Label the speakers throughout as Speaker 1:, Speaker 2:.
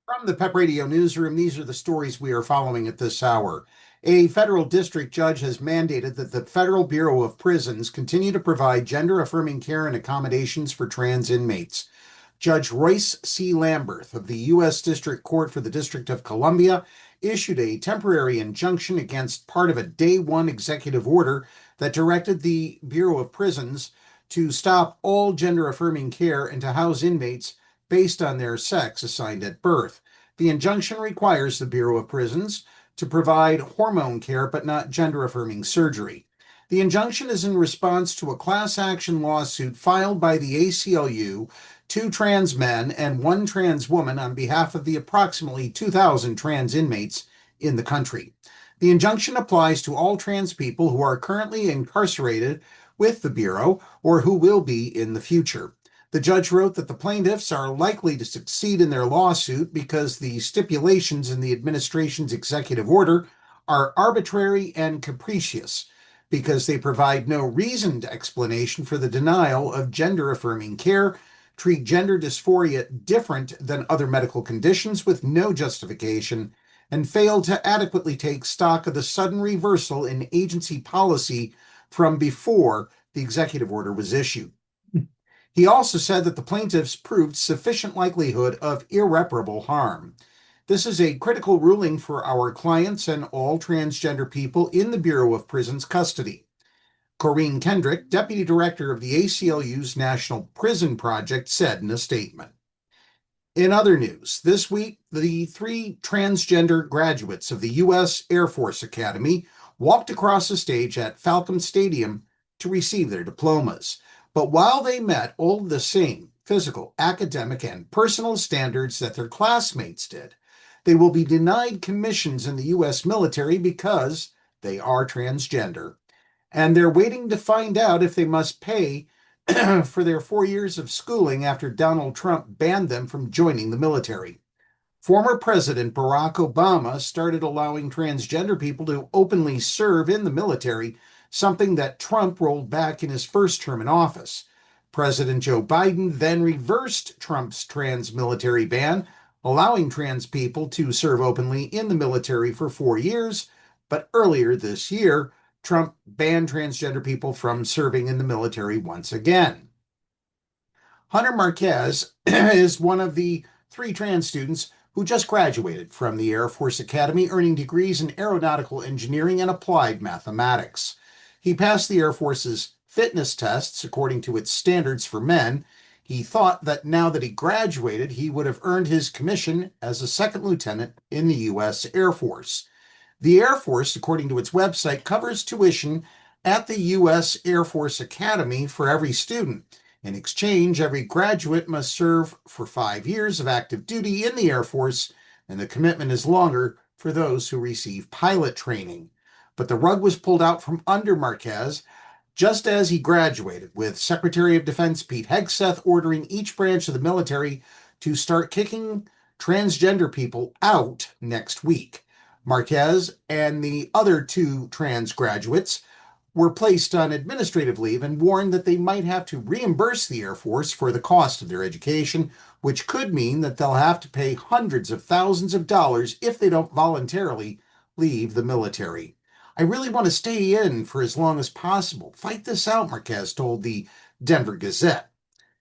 Speaker 1: From the PEP Radio Newsroom, these are the stories we are following at this hour. A federal district judge has mandated that the Federal Bureau of Prisons continue to provide gender-affirming care and accommodations for trans inmates. Judge Royce C. Lamberth of the U.S. District Court for the District of Columbia issued a temporary injunction against part of a day one executive order that directed the Bureau of Prisons to stop all gender-affirming care and to house inmates based on their sex assigned at birth. The injunction requires the Bureau of Prisons to provide hormone care but not gender-affirming surgery. The injunction is in response to a class action lawsuit filed by the ACLU, two trans men, and one trans woman on behalf of the approximately 2,000 trans inmates in the country. The injunction applies to all trans people who are currently incarcerated with the Bureau or who will be in the future. The judge wrote that the plaintiffs are likely to succeed in their lawsuit because the stipulations in the administration's executive order are arbitrary and capricious, because they provide no reasoned explanation for the denial of gender-affirming care, treat gender dysphoria different than other medical conditions with no justification, and fail to adequately take stock of the sudden reversal in agency policy from before the executive order was issued. He also said that the plaintiffs proved sufficient likelihood of irreparable harm. This is a critical ruling for our clients and all transgender people in the Bureau of Prisons custody. Corrine Kendrick, Deputy Director of the ACLU's National Prison Project, said in a statement. In other news, this week, the three transgender graduates of the U.S. Air Force Academy walked across the stage at Falcon Stadium to receive their diplomas. But while they met all the same physical, academic, and personal standards that their classmates did, they will be denied commissions in the U.S. military because they are transgender. And they're waiting to find out if they must pay for their 4 years of schooling after Donald Trump banned them from joining the military. Former President Barack Obama started allowing transgender people to openly serve in the military, something that Trump rolled back in his first term in office. President Joe Biden then reversed Trump's trans military ban, allowing trans people to serve openly in the military for 4 years. But earlier this year, Trump banned transgender people from serving in the military once again. Hunter Marquez is one of the three trans students who just graduated from the Air Force Academy, earning degrees in aeronautical engineering and applied mathematics. He passed the Air Force's fitness tests according to its standards for men. He thought that now that he graduated, he would have earned his commission as a second lieutenant in the U.S. Air Force. The Air Force, according to its website, covers tuition at the U.S. Air Force Academy for every student. In exchange, every graduate must serve for 5 years of active duty in the Air Force, and the commitment is longer for those who receive pilot training. But the rug was pulled out from under Marquez just as he graduated, with Secretary of Defense Pete Hegseth ordering each branch of the military to start kicking transgender people out next week. Marquez and the other two trans graduates were placed on administrative leave and warned that they might have to reimburse the Air Force for the cost of their education, which could mean that they'll have to pay hundreds of thousands of dollars if they don't voluntarily leave the military. I really want to stay in for as long as possible. Fight this out, Marquez told the Denver Gazette,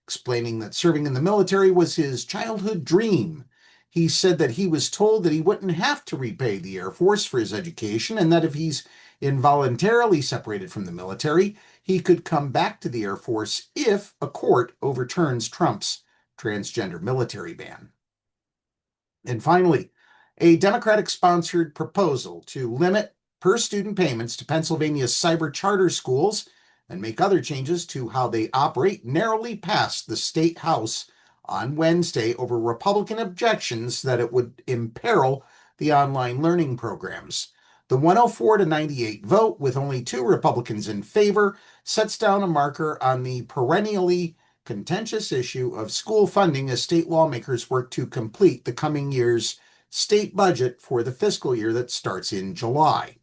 Speaker 1: explaining that serving in the military was his childhood dream. He said that he was told that he wouldn't have to repay the Air Force for his education, and that if he's involuntarily separated from the military, he could come back to the Air Force if a court overturns Trump's transgender military ban. And finally, a Democratic-sponsored proposal to limit per-student payments to Pennsylvania's cyber charter schools and make other changes to how they operate narrowly passed the state house on Wednesday over Republican objections that it would imperil the online learning programs. The 104-98 vote, with only 2 Republicans in favor, sets down a marker on the perennially contentious issue of school funding as state lawmakers work to complete the coming year's state budget for the fiscal year that starts in July.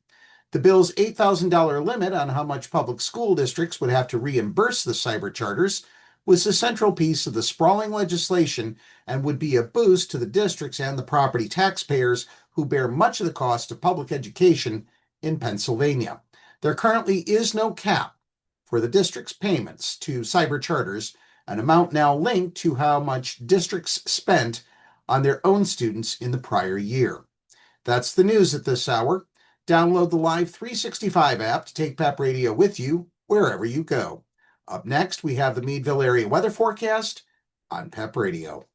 Speaker 1: The bill's $8,000 limit on how much public school districts would have to reimburse the cyber charters was the central piece of the sprawling legislation and would be a boost to the districts and the property taxpayers who bear much of the cost of public education in Pennsylvania. There currently is no cap for the district's payments to cyber charters, an amount now linked to how much districts spent on their own students in the prior year. That's the news at this hour. Download the Live 365 app to take PEP Radio with you wherever you go. Up next, we have the Meadville area weather forecast on PEP Radio.